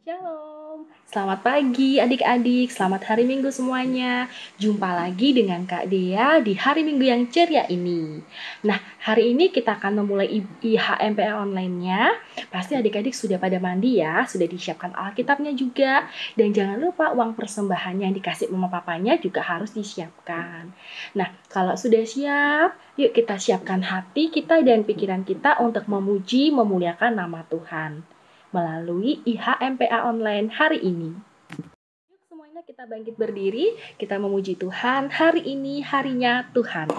Shalom, selamat pagi adik-adik, selamat hari Minggu semuanya. Jumpa lagi dengan Kak Dea di hari Minggu yang ceria ini. Nah, hari ini kita akan memulai IHMPA online-nya. Pasti adik-adik sudah pada mandi ya, sudah disiapkan Alkitabnya juga. Dan jangan lupa uang persembahannya yang dikasih mama papanya juga harus disiapkan. Nah, kalau sudah siap, yuk kita siapkan hati kita dan pikiran kita untuk memuji, memuliakan nama Tuhan melalui IHMPA online hari ini. Yuk semuanya kita bangkit berdiri, kita memuji Tuhan. Hari ini harinya Tuhan.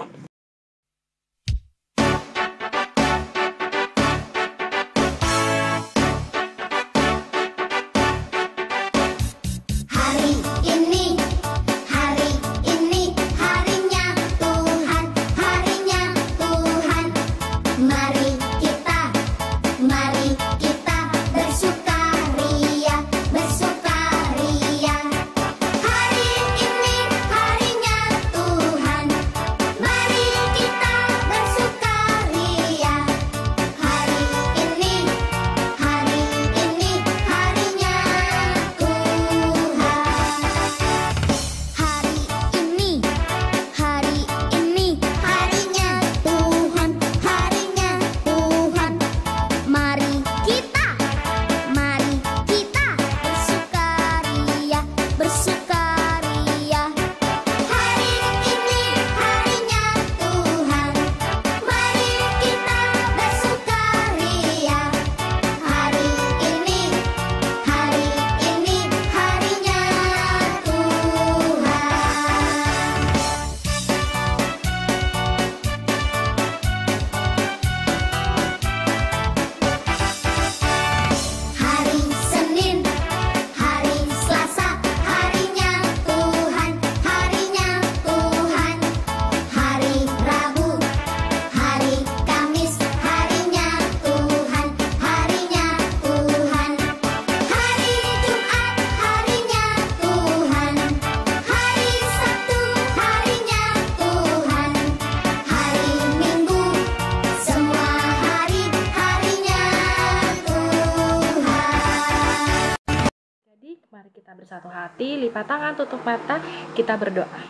Mari kita bersatu hati, lipat tangan, tutup mata, kita berdoa.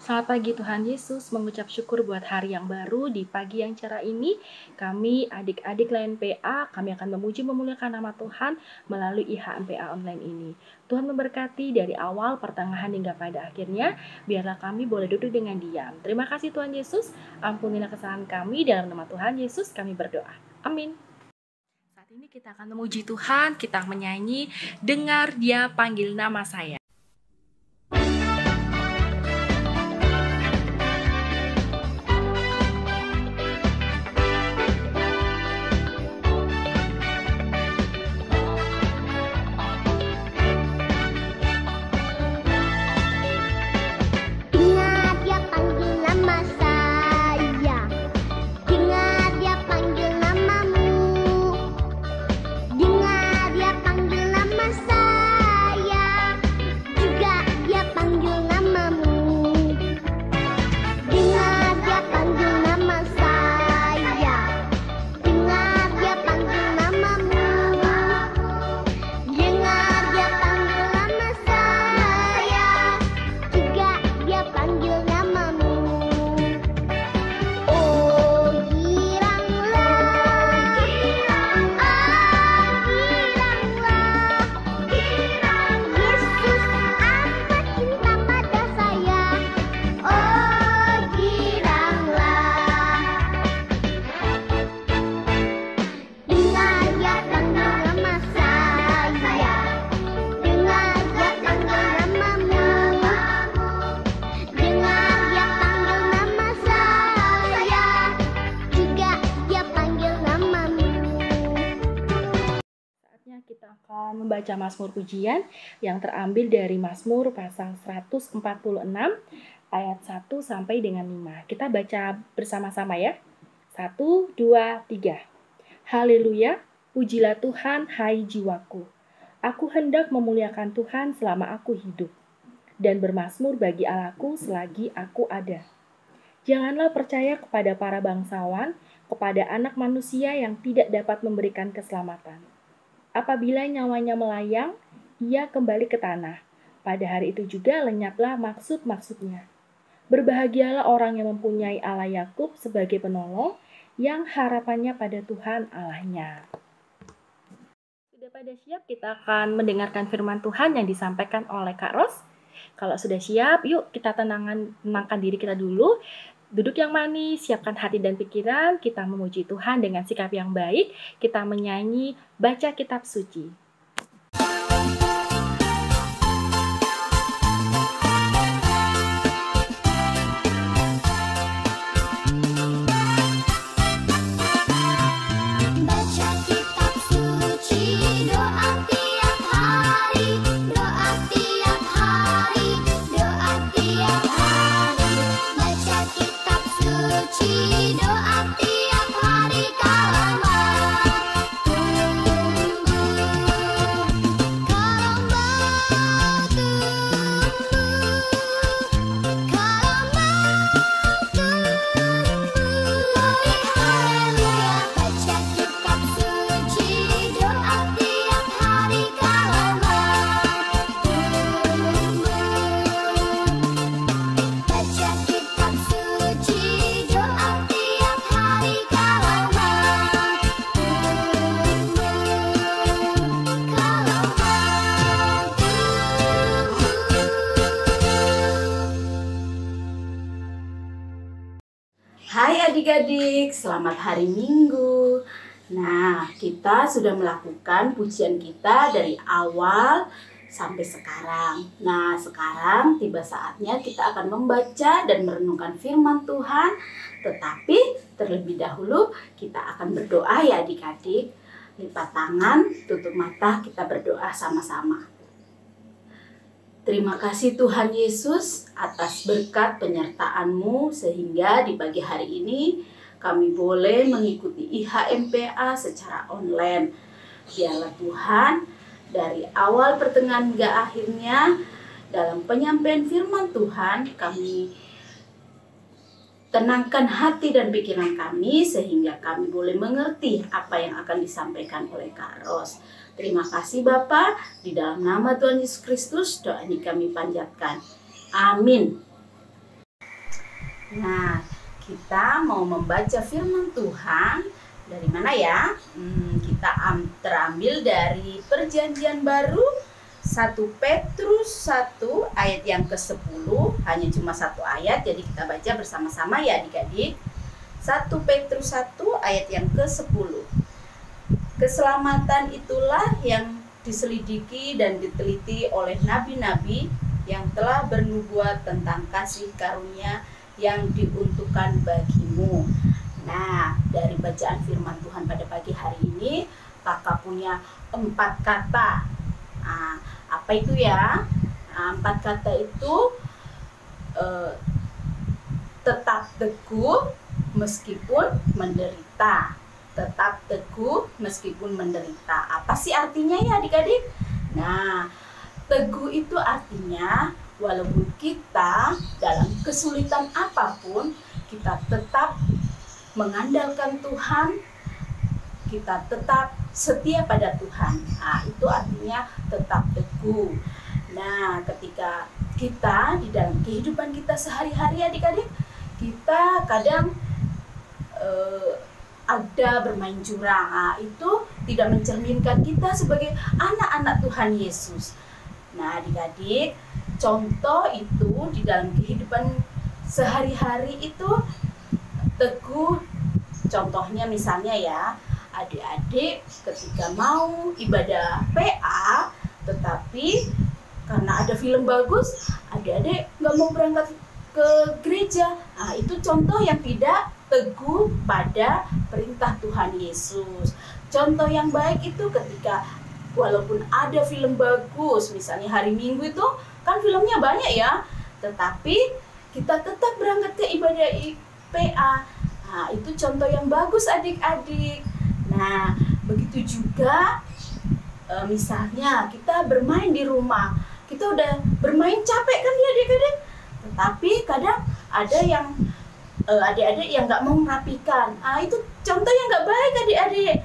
Selamat pagi Tuhan Yesus, mengucap syukur buat hari yang baru. Di pagi yang cerah ini, kami adik-adik LNPA, kami akan memuji memuliakan nama Tuhan melalui IHMPA online ini. Tuhan memberkati dari awal, pertengahan hingga pada akhirnya, biarlah kami boleh duduk dengan diam. Terima kasih Tuhan Yesus, ampunilah kesalahan kami, dalam nama Tuhan Yesus kami berdoa. Amin. Saat ini kita akan memuji Tuhan, kita menyanyi, dengar Dia panggil nama saya. Kita akan membaca Mazmur Pujian yang terambil dari Mazmur pasal 146 ayat 1 sampai dengan 5. Kita baca bersama-sama ya. 1, 2, 3. Haleluya, pujilah Tuhan hai jiwaku. Aku hendak memuliakan Tuhan selama aku hidup, dan bermazmur bagi Allahku selagi aku ada. Janganlah percaya kepada para bangsawan, kepada anak manusia yang tidak dapat memberikan keselamatan. Apabila nyawanya melayang, ia kembali ke tanah. Pada hari itu juga lenyaplah maksud-maksudnya. Berbahagialah orang yang mempunyai Allah Yakub sebagai penolong, yang harapannya pada Tuhan Allahnya. Sudah pada siap, kita akan mendengarkan firman Tuhan yang disampaikan oleh Kak Ros. Kalau sudah siap, yuk kita tenangkan diri kita dulu. Duduk yang manis, siapkan hati dan pikiran, kita memuji Tuhan dengan sikap yang baik, kita menyanyi, baca kitab suci. Hai adik-adik, selamat hari Minggu. Nah, kita sudah melakukan pujian kita dari awal sampai sekarang. Nah, sekarang tiba saatnya kita akan membaca dan merenungkan firman Tuhan. Tetapi terlebih dahulu kita akan berdoa ya adik-adik. Lipat tangan, tutup mata, kita berdoa sama-sama. Terima kasih Tuhan Yesus atas berkat penyertaan-Mu sehingga di pagi hari ini kami boleh mengikuti IHMPA secara online. Biarlah Tuhan dari awal pertengahan hingga akhirnya dalam penyampaian firman Tuhan kami tenangkan hati dan pikiran kami sehingga kami boleh mengerti apa yang akan disampaikan oleh Kak Ros. Terima kasih Bapa, di dalam nama Tuhan Yesus Kristus doa ini kami panjatkan. Amin. Nah, kita mau membaca firman Tuhan dari mana ya? Kita terambil dari Perjanjian Baru 1 Petrus 1 ayat yang ke-10. Hanya cuma satu ayat, jadi kita baca bersama-sama ya adik-adik. 1 Petrus 1 ayat yang ke-10. Keselamatan itulah yang diselidiki dan diteliti oleh nabi-nabi yang telah bernubuat tentang kasih karunia yang diuntukkan bagimu. Nah, dari bacaan firman Tuhan pada pagi hari ini, kakak punya 4 kata. Nah, apa itu ya? 4 kata itu tetap teguh meskipun menderita. Tetap teguh meskipun menderita. Apa sih artinya ya adik-adik? Nah, teguh itu artinya walaupun kita dalam kesulitan apapun, kita tetap mengandalkan Tuhan, kita tetap setia pada Tuhan. Nah, itu artinya tetap teguh. Nah, ketika kita di dalam kehidupan kita sehari-hari adik-adik, kita kadang ada bermain curang. Nah, itu tidak mencerminkan kita sebagai anak-anak Tuhan Yesus. Nah, adik-adik, contoh itu di dalam kehidupan sehari-hari itu teguh. Contohnya misalnya ya, adik-adik ketika mau ibadah PA, tetapi karena ada film bagus, adik-adik nggak mau berangkat ke gereja. Nah, itu contoh yang tidak teguh pada perintah Tuhan Yesus. Contoh yang baik itu ketika walaupun ada film bagus, misalnya hari Minggu itu kan filmnya banyak ya, tetapi kita tetap berangkat ke ibadah PA. Nah, itu contoh yang bagus adik-adik. Nah, begitu juga misalnya kita bermain di rumah, kita udah bermain capek kan ya adik-adik, tetapi kadang ada yang adik-adik yang nggak mau merapikan. Itu contoh yang nggak baik adik-adik.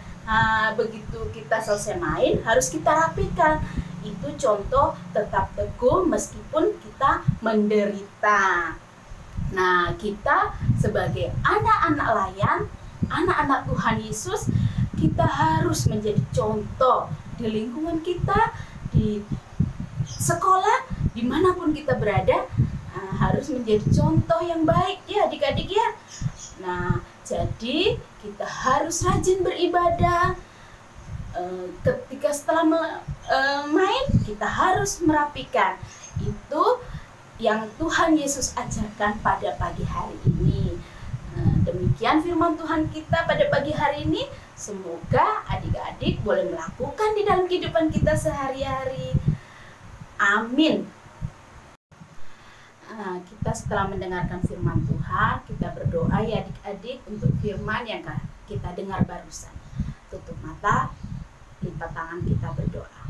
begitu kita selesai main harus kita rapikan. Itu contoh tetap teguh meskipun kita menderita. Nah, kita sebagai anak-anak layan, anak-anak Tuhan Yesus, kita harus menjadi contoh di lingkungan kita, di sekolah, dimanapun kita berada, harus menjadi contoh yang baik ya adik-adik ya. Nah, jadi kita harus rajin beribadah. Ketika setelah main, kita harus merapikan. Itu yang Tuhan Yesus ajarkan pada pagi hari ini. Demikian firman Tuhan kita pada pagi hari ini. Semoga adik-adik boleh melakukan di dalam kehidupan kita sehari-hari. Amin. Kita setelah mendengarkan firman Tuhan, kita berdoa ya adik-adik untuk firman yang kita dengar barusan. Tutup mata, lipat tangan, kita berdoa.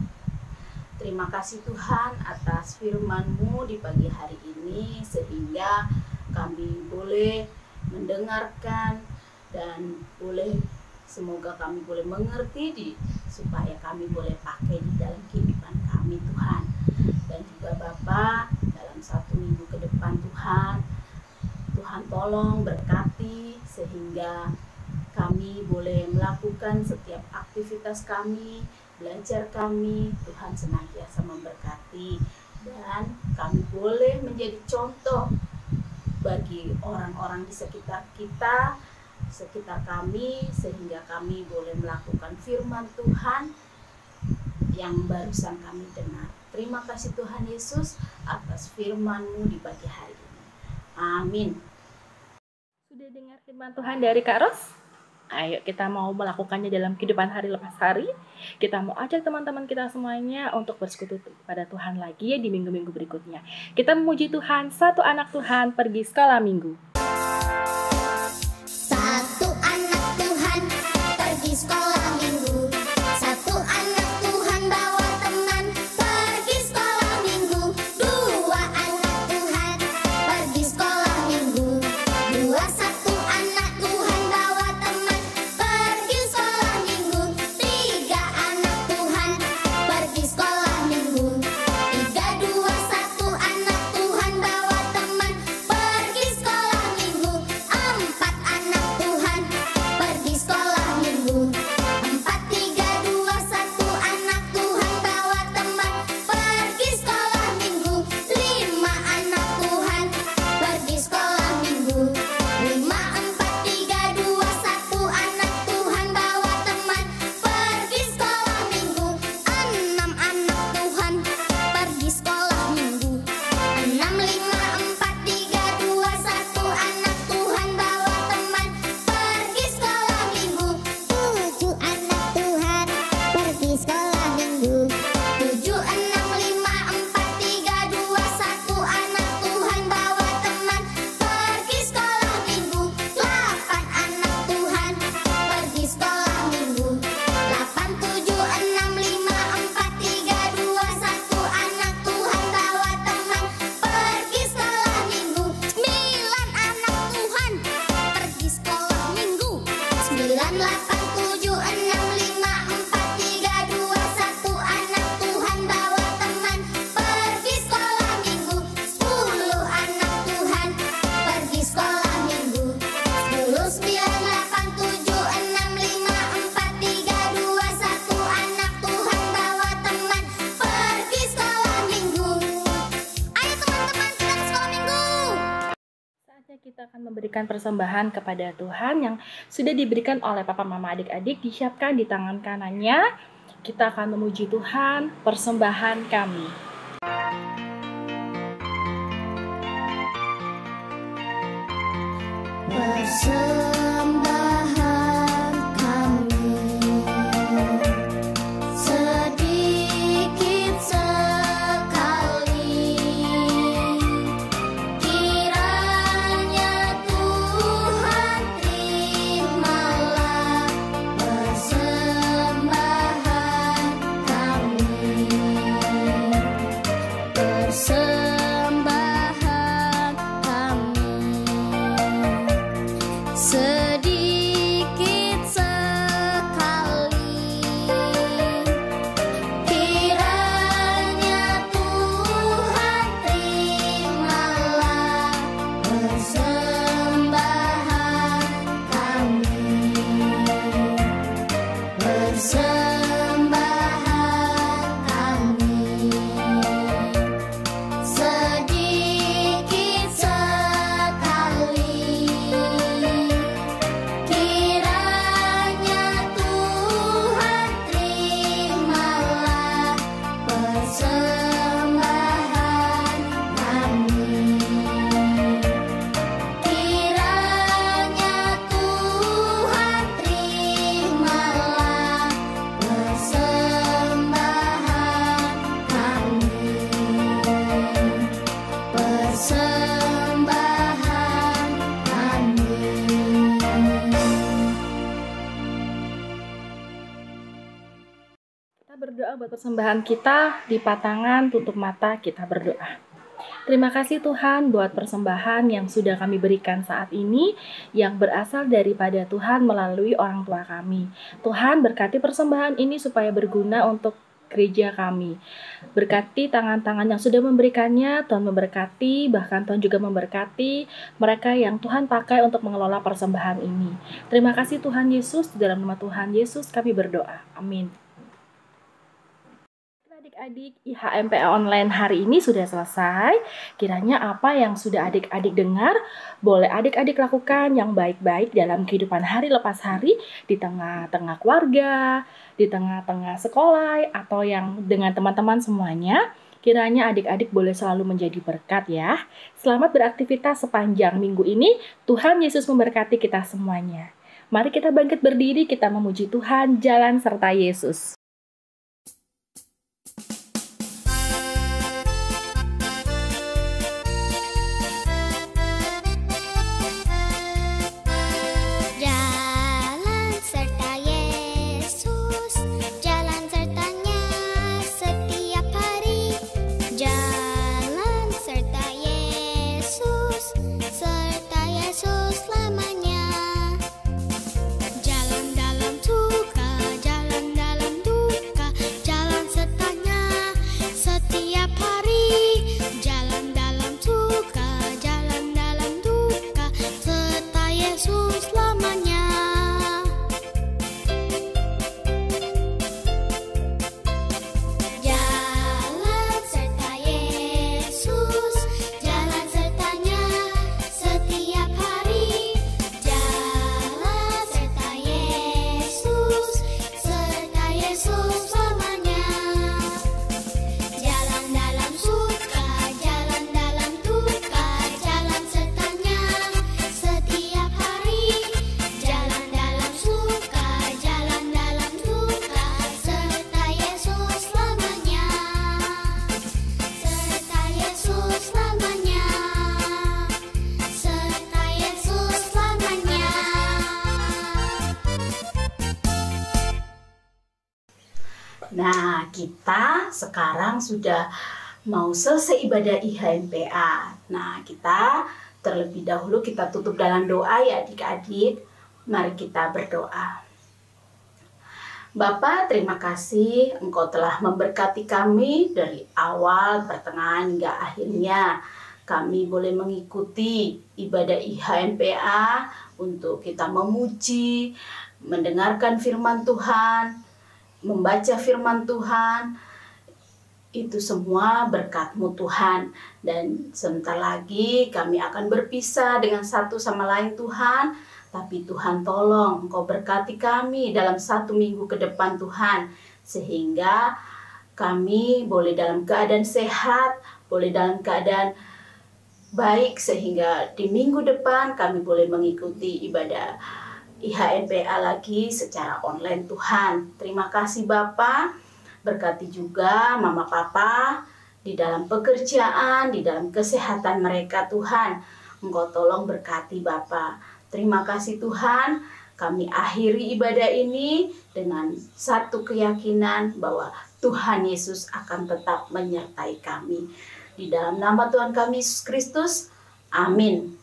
Terima kasih Tuhan atas firman-Mu di pagi hari ini, sehingga kami boleh mendengarkan dan semoga kami boleh mengerti supaya kami boleh pakai di dalam kehidupan kami Tuhan. Dan juga Bapak, dalam 1 minggu ke depan Tuhan tolong berkati sehingga kami boleh melakukan setiap aktivitas kami, belajar kami, Tuhan senantiasa memberkati, dan kami boleh menjadi contoh bagi orang-orang di sekitar kita, sekitar kami, sehingga kami boleh melakukan firman Tuhan yang barusan kami dengar. Terima kasih Tuhan Yesus atas firman-Mu di pagi hari ini. Amin. Sudah dengar firman Tuhan dari Kak Ros? Ayo kita mau melakukannya dalam kehidupan hari lepas hari. Kita mau ajak teman-teman kita semuanya untuk bersekutu pada Tuhan lagi ya di minggu-minggu berikutnya. Kita memuji Tuhan, satu anak Tuhan pergi sekolah minggu. Satu anak Tuhan pergi sekolah minggu. Satu anak Tuhan bawa teman pergi sekolah minggu. Dua anak Tuhan pergi sekolah minggu. Satu anak Tuhan bawa teman pergi sekolah minggu. Tiga anak Tuhan pergi sekolah minggu. Satu anak Tuhan bawa teman pergi sekolah minggu. Empat anak Tuhan pergi sekolah minggu. Satu anak Tuhan bawa teman pergi sekolah minggu. Lima anak Tuhan pergi sekolah minggu. Satu anak Tuhan bawa teman pergi sekolah minggu. Enam anak Tuhan pergi sekolah minggu. Satu anak Tuhan bawa teman pergi sekolah minggu. Tujuh anak Tuhan pergi sekolah minggu. Satu anak Tuhan bawa teman pergi sekolah minggu. Delapan anak Tuhan pergi sekolah minggu. Satu anak Tuhan bawa teman pergi sekolah minggu. Sembilan anak Tuhan pergi sekolah minggu. Satu anak Tuhan bawa teman pergi sekolah minggu. 10 anak Tuhan pergi sekolah minggu. 1 anak Tuhan bawa teman pergi sekolah minggu. Ayo teman-teman, kita ke sekolah minggu. Saatnya kita akan memberikan persembahan kepada Tuhan yang sudah diberikan oleh papa mama adik-adik, disiapkan di tangan kanannya. Kita akan memuji Tuhan, persembahan kami. Persembahan kami sedikit sekali, kiranya Tuhan terimalah persembahan kami. Persembahan kami buat persembahan kita, lipat tangan, tutup mata, kita berdoa. Terima kasih Tuhan buat persembahan yang sudah kami berikan saat ini, yang berasal daripada Tuhan melalui orang tua kami. Tuhan berkati persembahan ini supaya berguna untuk gereja kami. Berkati tangan-tangan yang sudah memberikannya, Tuhan memberkati, bahkan Tuhan juga memberkati mereka yang Tuhan pakai untuk mengelola persembahan ini. Terima kasih Tuhan Yesus, di dalam nama Tuhan Yesus kami berdoa. Amin. Adik-adik, IHMPA online hari ini sudah selesai. Kiranya apa yang sudah adik-adik dengar, boleh adik-adik lakukan yang baik-baik dalam kehidupan hari lepas hari, di tengah-tengah keluarga, di tengah-tengah sekolah, atau yang dengan teman-teman semuanya. Kiranya adik-adik boleh selalu menjadi berkat ya. Selamat beraktivitas sepanjang minggu ini. Tuhan Yesus memberkati kita semuanya. Mari kita bangkit berdiri, kita memuji Tuhan, jalan serta Yesus. Jalan serta Yesus, jalan sertanya setiap hari. Jalan serta Yesus selamanya. Jalan dalam suka, jalan dalam duka, jalan sertanya setiap hari. Jalan dalam suka, jalan dalam duka, serta Yesus selamanya. Jalan serta Yesus, jalan sertanya setiap hari. Jalan serta Yesus selamanya. Jalan dalam suka, jalan dalam duka, jalan sertanya setiap hari. Jalan dalam suka, jalan dalam duka, serta Yesus selamanya. Serta Yesus selamanya. Serta Yesus selamanya. Nah, kita sekarang sudah mau selesai ibadah IHMPA. Nah, kita terlebih dahulu kita tutup dalam doa ya adik-adik. Mari kita berdoa. Bapa, terima kasih Engkau telah memberkati kami dari awal, pertengahan hingga akhirnya. Kami boleh mengikuti ibadah IHMPA untuk kita memuji, mendengarkan firman Tuhan, membaca firman Tuhan. Itu semua berkat-Mu Tuhan. Dan sebentar lagi kami akan berpisah dengan satu sama lain Tuhan. Tapi Tuhan tolong Engkau berkati kami dalam 1 minggu ke depan Tuhan. Sehingga kami boleh dalam keadaan sehat, boleh dalam keadaan baik. Sehingga di minggu depan kami boleh mengikuti ibadah IHMPA lagi secara online Tuhan. Terima kasih Bapak. Berkati juga Mama Papa di dalam pekerjaan, di dalam kesehatan mereka Tuhan. Engkau tolong berkati Bapak. Terima kasih Tuhan. Kami akhiri ibadah ini dengan satu keyakinan bahwa Tuhan Yesus akan tetap menyertai kami. Di dalam nama Tuhan kami Yesus Kristus. Amin.